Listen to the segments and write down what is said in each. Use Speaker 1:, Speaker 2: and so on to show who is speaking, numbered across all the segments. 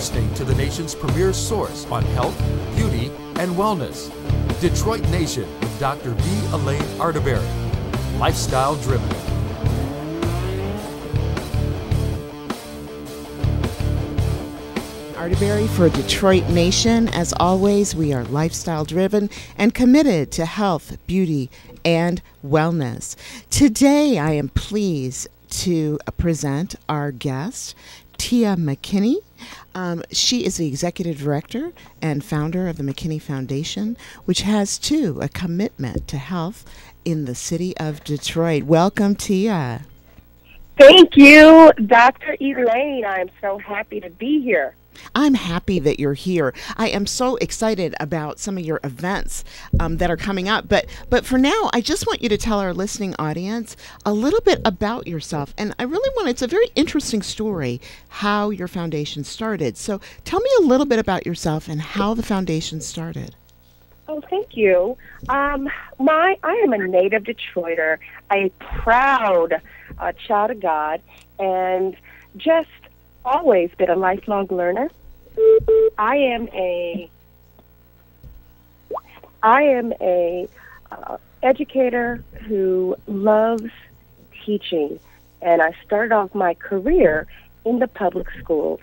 Speaker 1: listening to the nation's premier source on health, beauty, and wellness. Detroit Nation with Dr. V. Elaine Arterberry. Lifestyle Driven.
Speaker 2: Arterberry for Detroit Nation. As always, we are lifestyle driven and committed to health, beauty, and wellness. Today, I am pleased to present our guest, Tiah McKinney. She is the executive director and founder of the McKinney Foundation, which has, too, a commitment to health in the city of Detroit. Welcome, Tiah.
Speaker 3: Thank you, Dr. Elaine. I'm so happy to be here.
Speaker 2: I'm happy that you're here. I am so excited about some of your events that are coming up. But for now, I just want you to tell our listening audience a little bit about yourself. And I really want, it's a very interesting story, how your foundation started. So tell me a little bit about yourself and how the foundation started.
Speaker 3: Oh, thank you. I am a native Detroiter, a proud child of God, and just always been a lifelong learner. I am a educator who loves teaching, and I started off my career in the public schools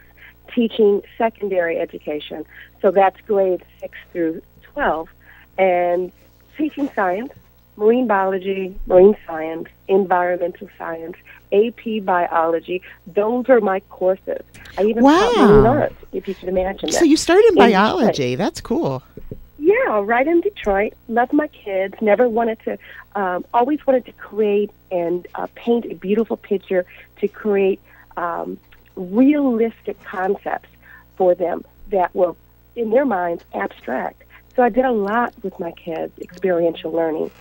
Speaker 3: teaching secondary education. So that's grades 6 through 12, and teaching science, marine biology, marine science, environmental science, AP biology. Those are my courses. I even taught marine art, if you can imagine that.
Speaker 2: So you started in biology. Detroit. That's cool.
Speaker 3: Yeah, right in Detroit. Loved my kids. Never wanted to, always wanted to create and paint a beautiful picture, to create realistic concepts for them that were, in their minds, abstract. So I did a lot with my kids, experiential learning.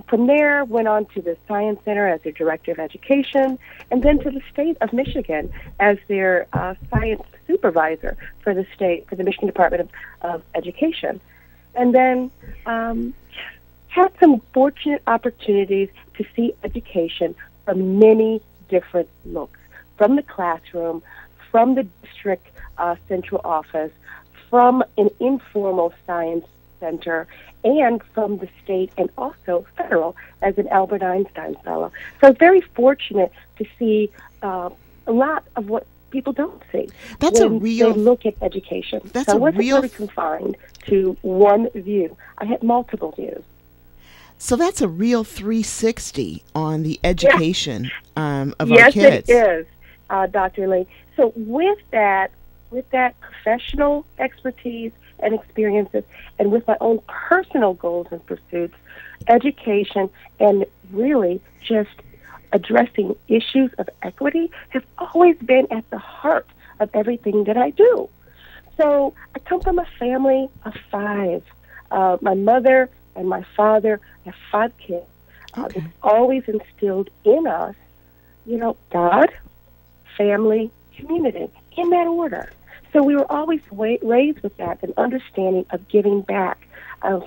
Speaker 3: From there, went on to the Science Center as their Director of Education, and then to the state of Michigan as their science supervisor for the state, for the Michigan Department of Education. And then had some fortunate opportunities to see education from many different looks, from the classroom, from the district central office, from an informal science center, and from the state and also federal as an Albert Einstein Fellow. So I was very fortunate to see a lot of what people don't see.
Speaker 2: That's
Speaker 3: when
Speaker 2: a real
Speaker 3: they look at education.
Speaker 2: That's
Speaker 3: so I
Speaker 2: a
Speaker 3: wasn't
Speaker 2: real
Speaker 3: really confined to one view. I had multiple views.
Speaker 2: So that's a real 360 on the education of our kids.
Speaker 3: Yes, it is, Dr. Lee. So with that professional expertise and experiences, and with my own personal goals and pursuits, education and really just addressing issues of equity have always been at the heart of everything that I do. So I come from a family of 5. My mother and my father have 5 kids.
Speaker 2: Okay.
Speaker 3: It's always instilled in us, God, family, community, in that order. So we were always raised with that, an understanding of giving back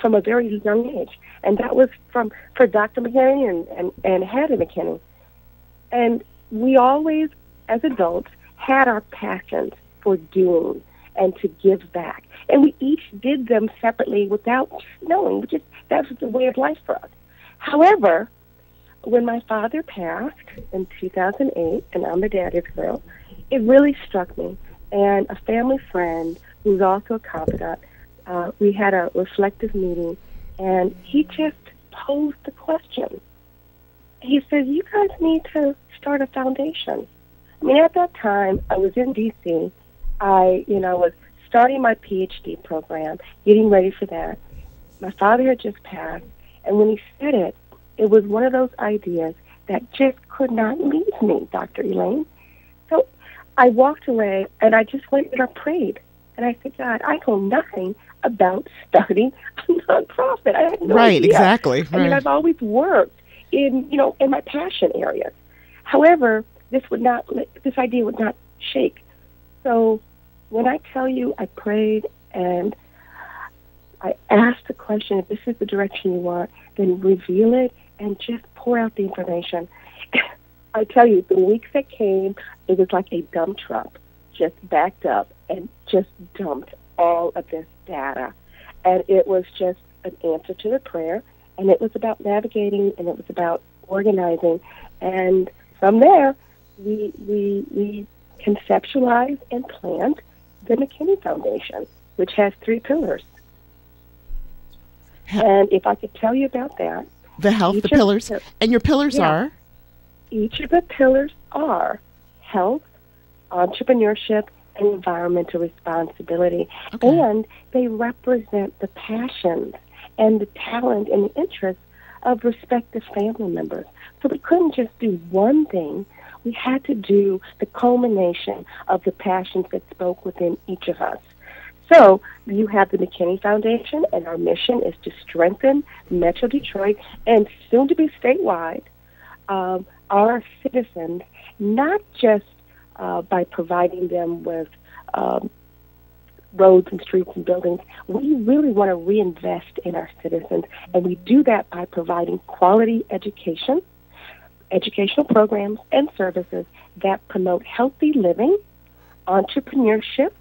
Speaker 3: from a very young age. And that was for Dr. McKinney and Hattie McKinney. And we always, as adults, had our passions for doing and to give back. And we each did them separately without knowing. That was the way of life for us. However, when my father passed in 2008, and I'm a daddy's girl, it really struck me. And a family friend who's also a confidant, we had a reflective meeting, and he just posed the question. He said, you guys need to start a foundation. I mean, at that time, I was in D.C. I was starting my PhD program, getting ready for that. My father had just passed, and when he said it, it was one of those ideas that just could not leave me, Dr. Elaine. So I walked away, and I just went and I prayed. And I said, God, I know nothing about starting a nonprofit. I had no idea.
Speaker 2: Exactly.
Speaker 3: I mean, I've always worked in my passion areas. However, this idea would not shake. So when I tell you I prayed and I asked the question, if this is the direction you want, then reveal it and just pour out the information. I tell you, the weeks that came, it was like a dump truck just backed up and just dumped all of this data. And it was just an answer to the prayer, and it was about navigating, and it was about organizing. And from there, we conceptualized and planned the McKinney Foundation, which has 3 pillars. And if I could tell you about that.
Speaker 2: The health, the pillars. And your pillars are?
Speaker 3: Each of the pillars are health, entrepreneurship, and environmental responsibility. Okay. And they represent the passions and the talent and the interests of respective family members. So we couldn't just do one thing. We had to do the culmination of the passions that spoke within each of us. So you have the McKinney Foundation, and our mission is to strengthen Metro Detroit and soon to be statewide our citizens, not just by providing them with roads and streets and buildings. We really want to reinvest in our citizens, and we do that by providing quality education, educational programs, and services that promote healthy living, entrepreneurship,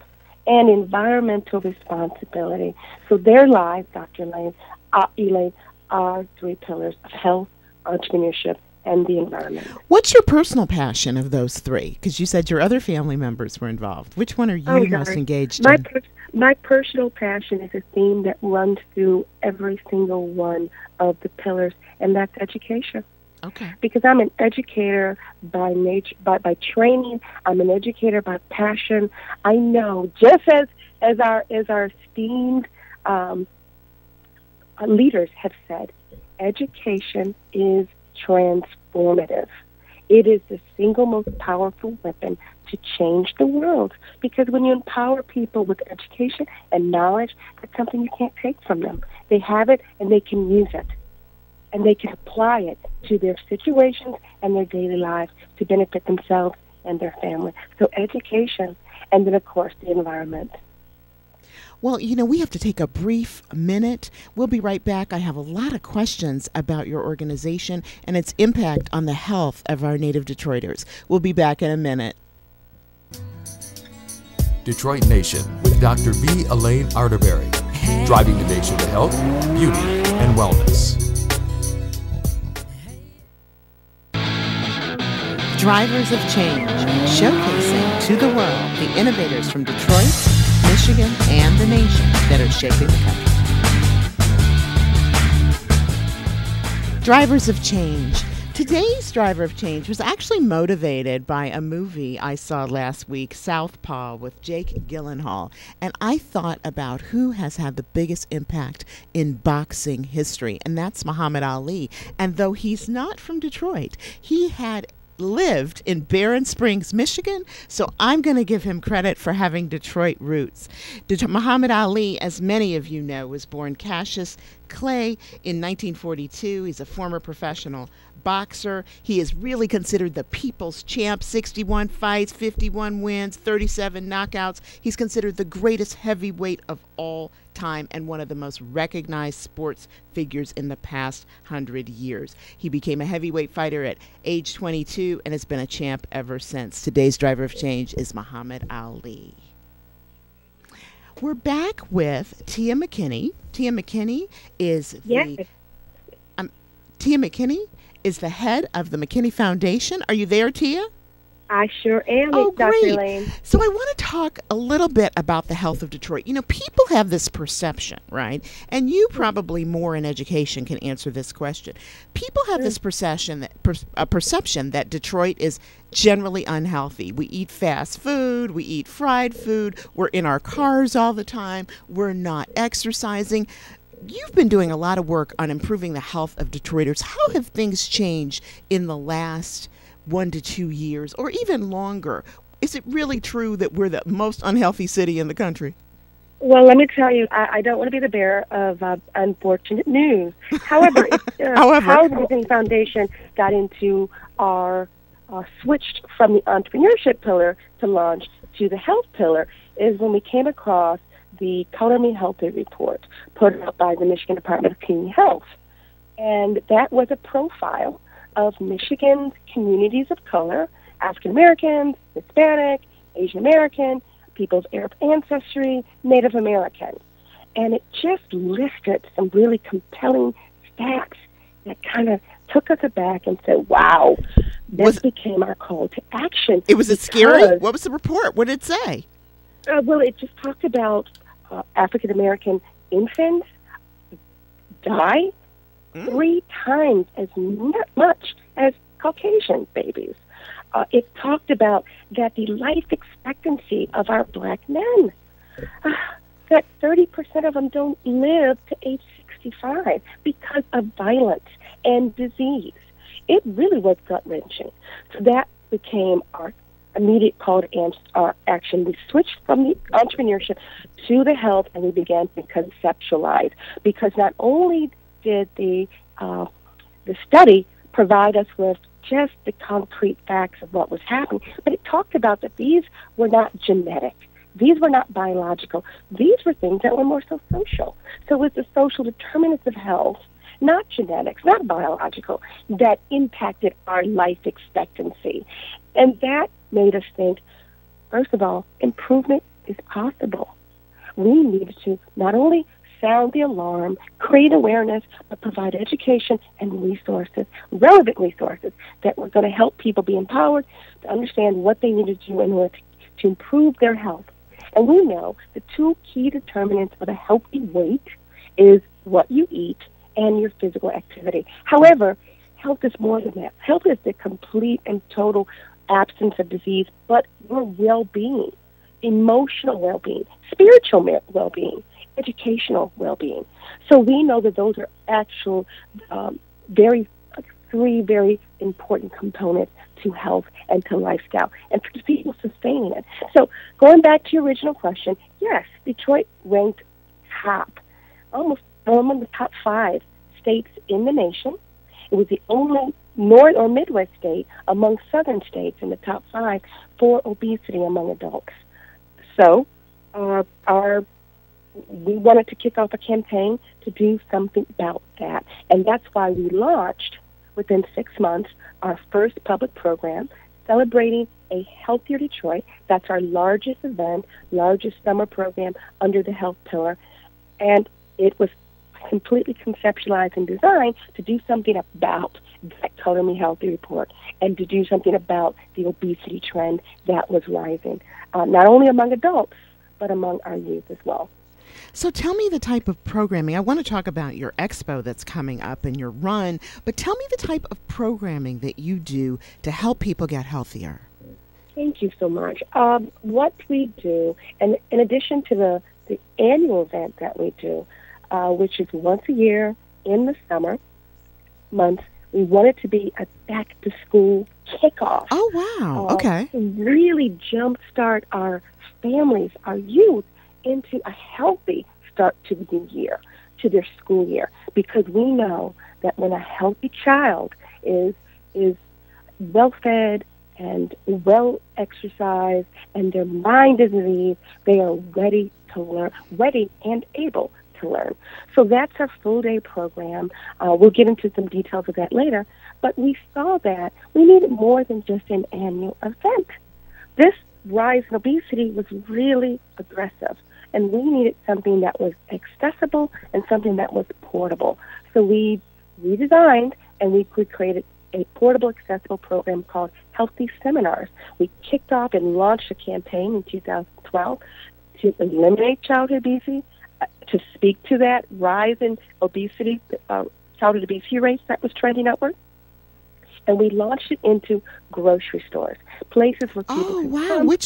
Speaker 3: and environmental responsibility. So their lives, Dr. Elaine, are 3 pillars of health, entrepreneurship, and the environment.
Speaker 2: What's your personal passion of those 3? Because you said your other family members were involved. Which one are you most engaged in?
Speaker 3: My personal passion is a theme that runs through every single one of the pillars, and that's education.
Speaker 2: Okay.
Speaker 3: Because I'm an educator by nature, by training. I'm an educator by passion. I know, just as our esteemed leaders have said, education is transformative. It is the single most powerful weapon to change the world, because when you empower people with education and knowledge, that's something you can't take from them. They have it and they can use it, and they can apply it to their situations and their daily lives to benefit themselves and their family. So education, and then, of course, the environment.
Speaker 2: Well, we have to take a brief minute. We'll be right back. I have a lot of questions about your organization and its impact on the health of our native Detroiters. We'll be back in a minute.
Speaker 1: Detroit Nation with Dr. V. Elaine Arterberry, driving the nation to health, beauty, and wellness.
Speaker 2: Drivers of Change, showcasing to the world the innovators from Detroit, Michigan, and the nation that are shaping the country. Drivers of Change. Today's Driver of Change was actually motivated by a movie I saw last week, Southpaw, with Jake Gyllenhaal. And I thought about who has had the biggest impact in boxing history, and that's Muhammad Ali. And though he's not from Detroit, he had lived in Barron Springs, Michigan, so I'm going to give him credit for having Detroit roots. Muhammad Ali, as many of you know, was born Cassius Clay in 1942. He's a former professional boxer. He is really considered the people's champ. 61 fights, 51 wins, 37 knockouts. He's considered the greatest heavyweight of all time and one of the most recognized sports figures in the past 100 years. He became a heavyweight fighter at age 22 and has been a champ ever since. Today's Driver of Change is Muhammad Ali. We're back with Tiah McKinney. Tiah McKinney is Tiah McKinney is the head of the McKinney Foundation. Are you there, Tiah?
Speaker 3: I sure am, Dr. Elaine.
Speaker 2: So I want to talk a little bit about the health of Detroit. People have this perception, right? And you probably more in education can answer this question. People have this perception that Detroit is generally unhealthy. We eat fast food, we eat fried food, we're in our cars all the time, we're not exercising. You've been doing a lot of work on improving the health of Detroiters. How have things changed in the last 1 to 2 years, or even longer? Is it really true that we're the most unhealthy city in the country?
Speaker 3: Well, let me tell you, I don't want to be the bearer of unfortunate news. However, how the McKinney Foundation got into our switched from the entrepreneurship pillar to launch to the health pillar is when we came across the Color Me Healthy report put out by the Michigan Department of Community Health. And that was a profile of Michigan's communities of color, African Americans, Hispanic, Asian American, people's Arab ancestry, Native American. And it just listed some really compelling stats that kind of took us aback and said, wow, this became our call to action.
Speaker 2: Was it scary? What was the report? What did it say?
Speaker 3: Well, it just talked about African-American infants die 3 times as much as Caucasian babies. It talked about that the life expectancy of our black men, that 30% of them don't live to age 65 because of violence and disease. It really was gut-wrenching. So that became our immediate call to action. We switched from the entrepreneurship to the health, and we began to conceptualize, because not only did the study provide us with just the concrete facts of what was happening, but it talked about that these were not genetic. These were not biological. These were things that were more so social. So it was the social determinants of health, not genetics, not biological, that impacted our life expectancy. And that made us think, first of all, improvement is possible. We needed to not only sound the alarm, create awareness, but provide education and resources, relevant resources, that were going to help people be empowered to understand what they needed to do in order to improve their health. And we know the 2 key determinants of a healthy weight is what you eat and your physical activity. However, health is more than that. Health is the complete and total absence of disease, but your well-being, emotional well-being, spiritual well-being, educational well-being. So we know that those are actual 3 very important components to health and to lifestyle, and for people sustaining it. So going back to your original question, yes, Detroit ranked top, almost among the top 5 states in the nation. It was the only North or Midwest state among southern states in the top 5 for obesity among adults. So we wanted to kick off a campaign to do something about that. And that's why we launched, within 6 months, our first public program celebrating a healthier Detroit. That's our largest event, largest summer program under the health pillar. And it was completely conceptualized and designed to do something about that Color Me Healthy report and to do something about the obesity trend that was rising, not only among adults, but among our youth as well.
Speaker 2: So tell me the type of programming. I want to talk about your expo that's coming up and your run, but tell me the type of programming that you do to help people get healthier.
Speaker 3: Thank you so much. What we do, and in addition to the annual event that we do, which is once a year in the summer months, we want it to be a back-to-school kickoff.
Speaker 2: Oh, wow. Okay.
Speaker 3: To really jumpstart our families, our youth, into a healthy start to the new year, to their school year, because we know that when a healthy child is well-fed and well-exercised and their mind is at ease, they are ready to learn, ready and able to learn. So that's our full-day program. We'll get into some details of that later, but we saw that we needed more than just an annual event. This rise in obesity was really aggressive, and we needed something that was accessible and something that was portable. So we redesigned and we created a portable, accessible program called Healthy Seminars. We kicked off and launched a campaign in 2012 to eliminate childhood obesity, to speak to that rise in obesity, childhood obesity rates that was trending upward. And we launched it into grocery stores, places where people can come.
Speaker 2: Which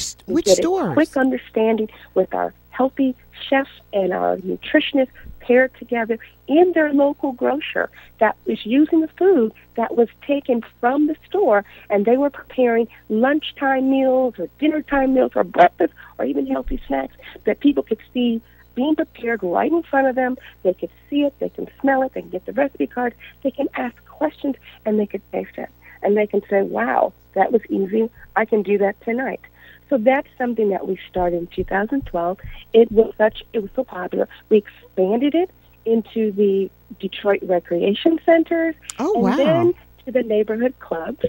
Speaker 2: stores?
Speaker 3: A quick understanding with our healthy chefs and our nutritionists paired together in their local grocer that was using the food that was taken from the store, and they were preparing lunchtime meals or dinner time meals or breakfast or even healthy snacks that people could see being prepared right in front of them. They could see it, they can smell it, they can get the recipe cards, they can ask questions, and they could taste it. And they can say, wow, that was easy. I can do that tonight. So that's something that we started in 2012. It was so popular. We expanded it into the Detroit recreation centers,
Speaker 2: and
Speaker 3: then to the neighborhood clubs,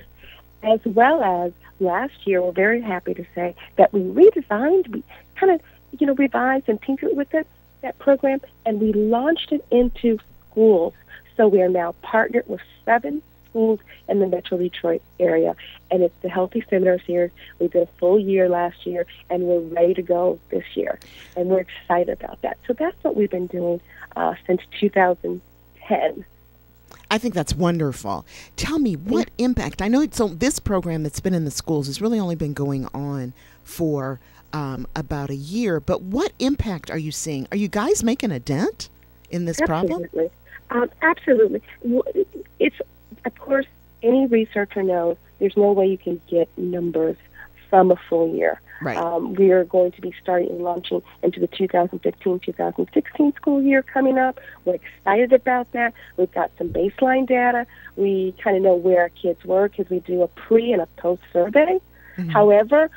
Speaker 3: as well as last year, we're very happy to say that we redesigned, we kind of, revised and tinkered with that program, and we launched it into schools. So we are now partnered with 7 schools in the Metro Detroit area, and it's the Healthy Seminar Series. We did a full year last year, and we're ready to go this year, and we're excited about that. So that's what we've been doing since 2010.
Speaker 2: I think that's wonderful. Tell me, what impact, I know this program that's been in the schools has really only been going on for about a year, but what impact are you seeing? Are you guys making a dent in this problem?
Speaker 3: Absolutely. It's, of course, any researcher knows there's no way you can get numbers from a full year.
Speaker 2: Right.
Speaker 3: We are going to be starting and launching into the 2015-2016 school year coming up. We're excited about that. We've got some baseline data. We kind of know where our kids were because we do a pre and a post survey. Mm-hmm. However,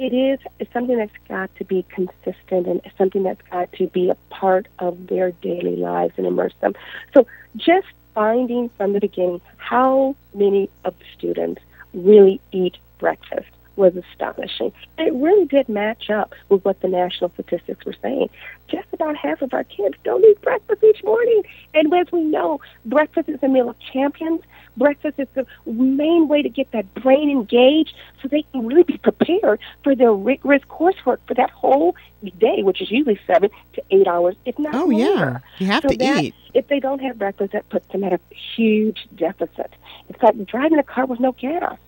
Speaker 3: it's something that's got to be consistent, and it's something that's got to be a part of their daily lives and immerse them. So just finding from the beginning how many of the students really eat breakfast was astonishing. And it really did match up with what the national statistics were saying. Just about half of our kids don't eat breakfast each morning. And as we know, breakfast is a meal of champions. Breakfast is the main way to get that brain engaged so they can really be prepared for their rigorous coursework for that whole day, which is usually 7 to 8 hours, if not more.
Speaker 2: Yeah. You have to eat.
Speaker 3: If they don't have breakfast, that puts them at a huge deficit. It's like driving a car with no gas.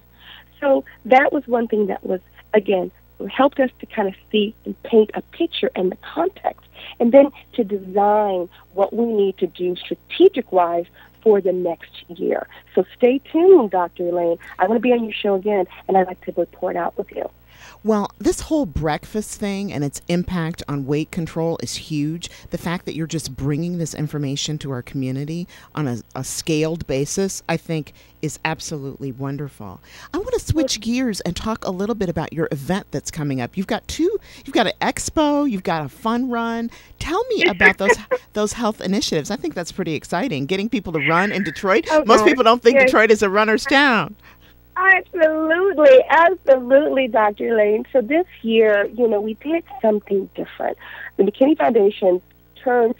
Speaker 3: So that was one thing that was, again, helped us to kind of see and paint a picture and the context, and then to design what we need to do strategic-wise for the next year. So stay tuned, Dr. Elaine. I want to be on your show again, and I'd like to report out with you.
Speaker 2: Well, this whole breakfast thing and its impact on weight control is huge. The fact that you're just bringing this information to our community on a scaled basis, I think, is absolutely wonderful. I want to switch gears and talk a little bit about your event that's coming up. You've got an expo, you've got a fun run. Tell me about those health initiatives. I think that's pretty exciting, getting people to run in Detroit. Most people don't think Detroit is a runner's town.
Speaker 3: Absolutely, Dr. Elaine. So this year, we did something different. The McKinney Foundation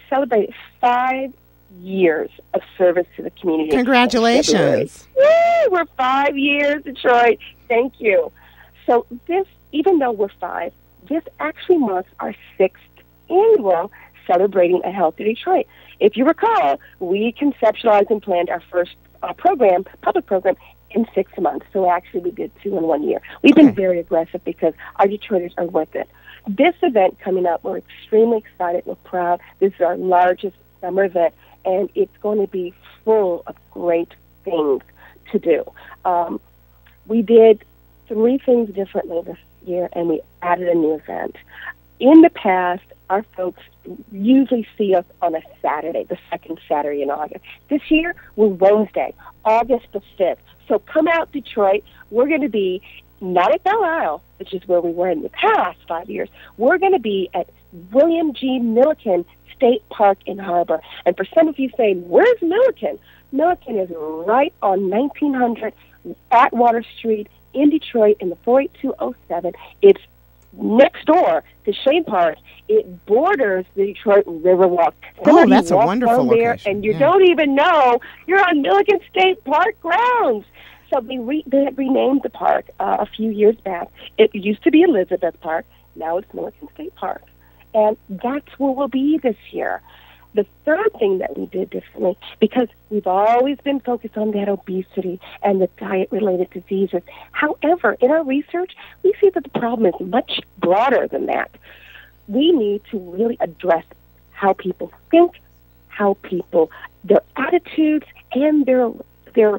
Speaker 3: celebrated 5 years of service to the community.
Speaker 2: Congratulations.
Speaker 3: Woo, we're 5 years, Detroit. Thank you. So this, even though we're 5, this actually marks our 6th annual Celebrating a Healthy Detroit. If you recall, we conceptualized and planned our first public program, in 6 months. So actually we did 2 in 1 year. We've been very aggressive because our Detroiters are worth it. This event coming up, we're extremely excited. We're proud. This is our largest summer event, and it's going to be full of great things to do. We did 3 things differently this year, and we added a new event. In the past, our folks usually see us on a Saturday, the second Saturday in August. This year, we're Wednesday, August the 5th. So come out, Detroit. We're going to be not at Belle Isle, which is where we were in the past 5 years. We're going to be at William G. Milliken State Park in Harbor. And for some of you saying, where's Milliken? Milliken is right on 1900 Atwater Street in Detroit in the 48207. It's next door to Shade Park. It borders the Detroit Riverwalk.
Speaker 2: That's a wonderful location.
Speaker 3: And you don't even know you're on Milliken State Park grounds. So they had renamed the park a few years back. It used to be Elizabeth Park. Now it's Milliken State Park. And that's where we'll be this year. The third thing that we did differently, because we've always been focused on that obesity and the diet-related diseases. However, in our research, we see that the problem is much broader than that. We need to really address how people think, their attitudes, and their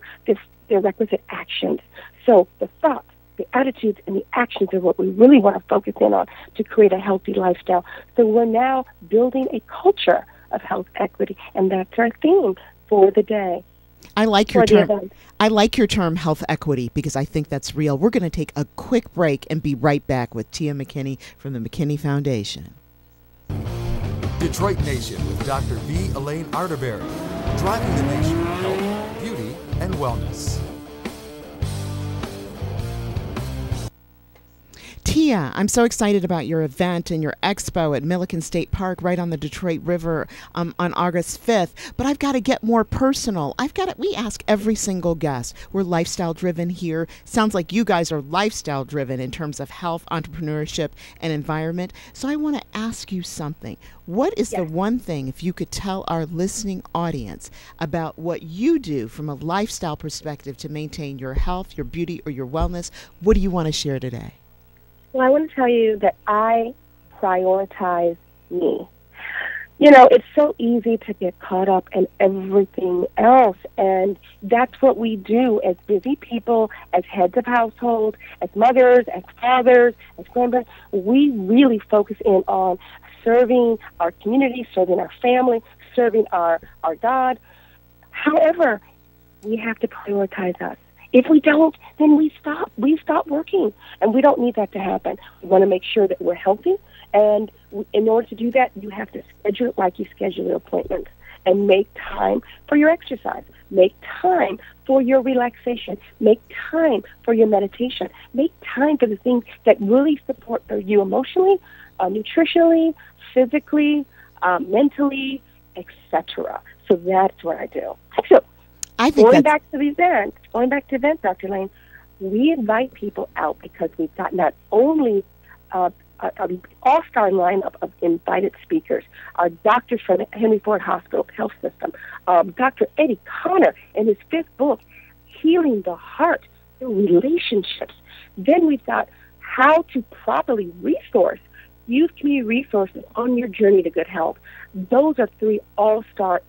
Speaker 3: requisite actions. So the thoughts, the attitudes, and the actions are what we really want to focus in on to create a healthy lifestyle. So we're now building a culture of health equity, and that's our theme for the day.
Speaker 2: I like your term. I like your term health equity because I think that's real. We're going to take a quick break and be right back with Tiah McKinney from the McKinney Foundation.
Speaker 1: Detroit Nation with Dr. V. Elaine Arterberry, driving the nation with health, beauty, and wellness.
Speaker 2: Tiah, I'm so excited about your event and your expo at Milliken State Park right on the Detroit River on August 5th. But I've got to get more personal. We ask every single guest. We're lifestyle driven here. Sounds like you guys are lifestyle driven in terms of health, entrepreneurship, and environment. So I want to ask you something. What is the one thing, if you could tell our listening audience about what you do from a lifestyle perspective to maintain your health, your beauty, or your wellness? What do you want to share today?
Speaker 3: Well, I want to tell you that I prioritize me. You know, it's so easy to get caught up in everything else, and that's what we do as busy people, as heads of household, as mothers, as fathers, as grandparents. We really focus in on serving our community, serving our family, serving our God. However, we have to prioritize us. If we don't, then we stop. We stop working, and we don't need that to happen. We want to make sure that we're healthy, and in order to do that, you have to schedule it like you schedule your appointments, and make time for your exercise. Make time for your relaxation. Make time for your meditation. Make time for the things that really support you emotionally, nutritionally, physically, mentally, etc. So that's what I do. So, going back to events, Dr. Lane, we invite people out because we've got not only an all-star lineup of invited speakers, our doctors from the Henry Ford Hospital Health System, Dr. Eddie Connor in his 5th book, Healing the Heart Through Relationships. Then we've got how to properly resource youth community resources on your journey to good health. Those are 3 all-star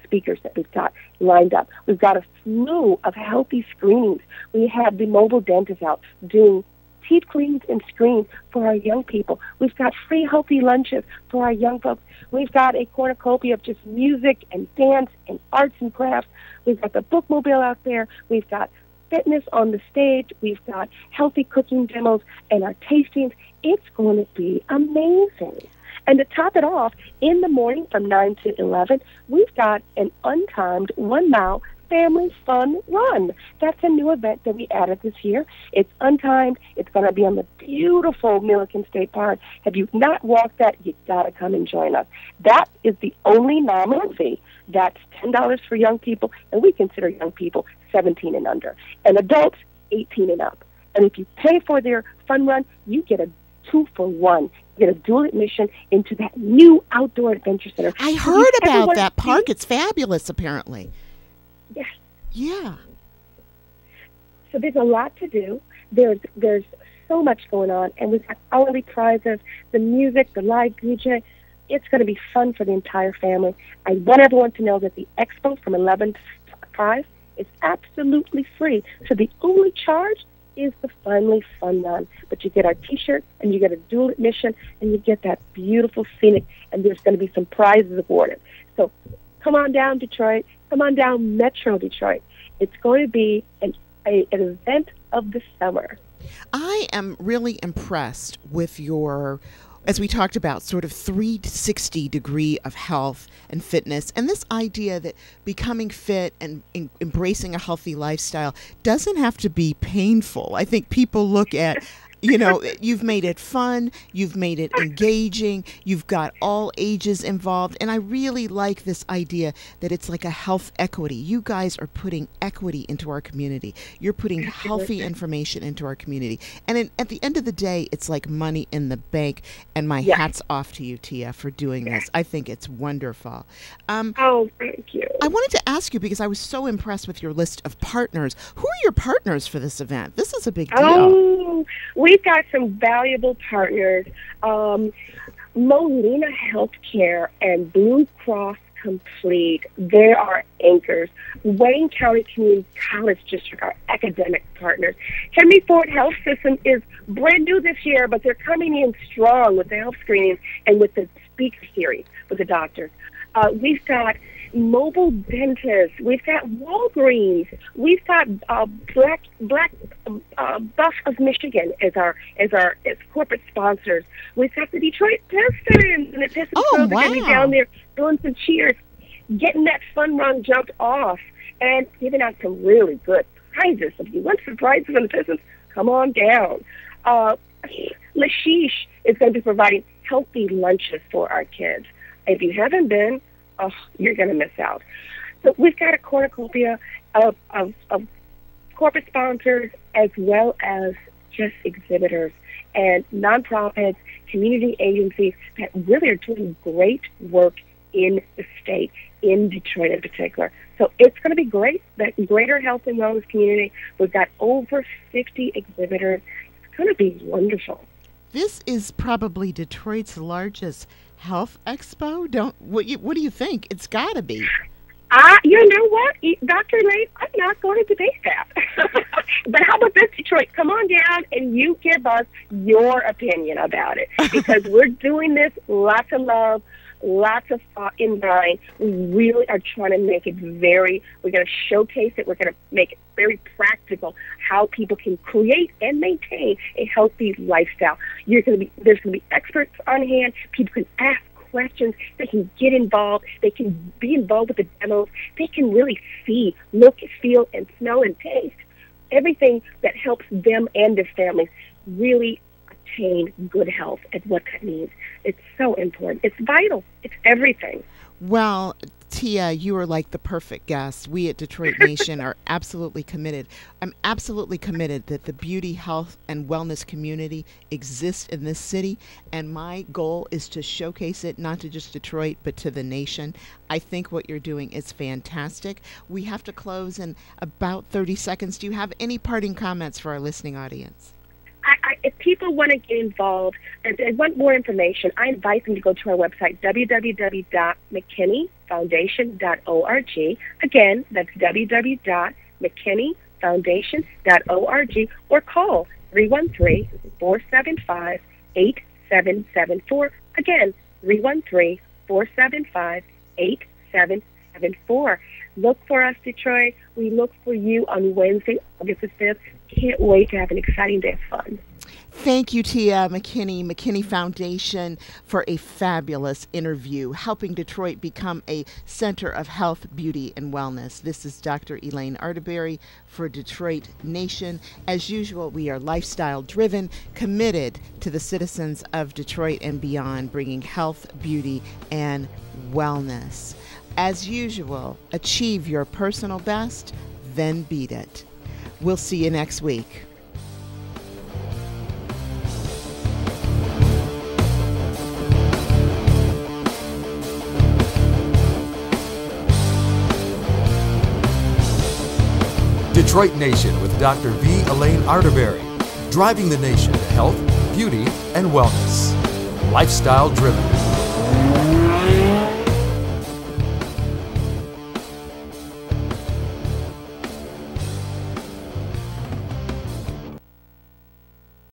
Speaker 3: speakers that we've got lined up. We've got a slew of healthy screenings. We have the mobile dentist out doing teeth cleans and screens for our young people. We've got free healthy lunches for our young folks. We've got a cornucopia of just music and dance and arts and crafts. We've got the bookmobile out there. We've got fitness on the stage. We've got healthy cooking demos and our tastings. It's going to be amazing. And to top it off, in the morning from 9 to 11, we've got an untimed 1-mile family fun run. That's a new event that we added this year. It's untimed. It's going to be on the beautiful Milliken State Park. If you've not walked that, you've got to come and join us. That is the only nominal fee. That's $10 for young people, and we consider young people 17 and under, and adults 18 and up. And if you pay for their fun run, you get a 2-for-1. You get a dual admission into that new outdoor adventure center.
Speaker 2: I heard about that park. It's fabulous, apparently.
Speaker 3: Yes.
Speaker 2: Yeah.
Speaker 3: So there's a lot to do. There's so much going on, and we've got hourly prizes, the music, the live DJ. It's going to be fun for the entire family. I want everyone to know that the expo from 11 to 5 is absolutely free. So the only charge is the Family Fun Run. But you get our T-shirt, and you get a dual admission, and you get that beautiful scenic, and there's going to be some prizes awarded. So come on down, Detroit. Come on down, Metro Detroit. It's going to be an event of the summer.
Speaker 2: I am really impressed with your, as we talked about, sort of 360 degree of health and fitness, and this idea that becoming fit and embracing a healthy lifestyle doesn't have to be painful. I think people look at, you've made it fun, you've made it engaging, you've got all ages involved, and I really like this idea that it's like a health equity. You guys are putting equity into our community. You're putting healthy information into our community. And at the end of the day, it's like money in the bank, and my hat's off to you, Tiah, for doing this. I think it's wonderful.
Speaker 3: Thank you.
Speaker 2: I wanted to ask you, because I was so impressed with your list of partners. Who are your partners for this event? This is a big deal.
Speaker 3: We've got some valuable partners. Molina Healthcare and Blue Cross Complete, they are anchors. Wayne County Community College District are academic partners. Henry Ford Health System is brand new this year, but they're coming in strong with the health screenings and with the speaker series with the doctors. We've got mobile dentists. We've got Walgreens. We've got Black Buff of Michigan as corporate sponsors. We've got the Detroit Pistons, and the Pistons are going to be down there doing some cheers, getting that fun run jumped off, and giving out some really good prizes. If you want some prizes on the Pistons, come on down. Lashish is going to be providing healthy lunches for our kids. If you haven't been, oh, you're going to miss out. So we've got a cornucopia of corporate sponsors as well as just exhibitors and nonprofits, community agencies that really are doing great work in the state, in Detroit in particular. So it's going to be great, that greater health and wellness community. We've got over 50 exhibitors. It's going to be wonderful.
Speaker 2: This is probably Detroit's largest health expo. What do you think? It's got to be.
Speaker 3: You know what, Dr. Elaine, I'm not going to debate that. But how about this, Detroit? Come on down and you give us your opinion about it. Because we're doing this, lots of love, lots of thought in mind. We really are trying to make it we're going to showcase it. We're going to make it very practical, how people can create and maintain a healthy lifestyle. There's going to be experts on hand. People can ask questions. They can get involved. They can be involved with the demos. They can really see, look, feel, and smell and taste everything that helps them and their families really attain good health and what that means. It's so important. It's vital. It's everything.
Speaker 2: Well, Tiah, you are like the perfect guest. We at Detroit Nation are absolutely committed. I'm absolutely committed that the beauty, health, and wellness community exists in this city, and my goal is to showcase it not to just Detroit, but to the nation. I think what you're doing is fantastic. We have to close in about 30 seconds. Do you have any parting comments for our listening audience?
Speaker 3: If people want to get involved and they want more information, I invite them to go to our website, www.mckinneyfoundation.org. Again, that's www.mckinneyfoundation.org, or call 313-475-8774. Again, 313-475-8774. Look for us, Detroit. We look for you on Wednesday, August the 5th. Can't wait to have an exciting day of fun.
Speaker 2: Thank you, Tiah McKinney Foundation, for a fabulous interview, helping Detroit become a center of health, beauty, and wellness. This is Dr. Elaine Arterberry for Detroit Nation. As usual, we are lifestyle-driven, committed to the citizens of Detroit and beyond, bringing health, beauty, and wellness. As usual, achieve your personal best, then beat it. We'll see you next week.
Speaker 1: Detroit Nation with Dr. V. Elaine Arterberry, driving the nation to health, beauty, and wellness. Lifestyle driven.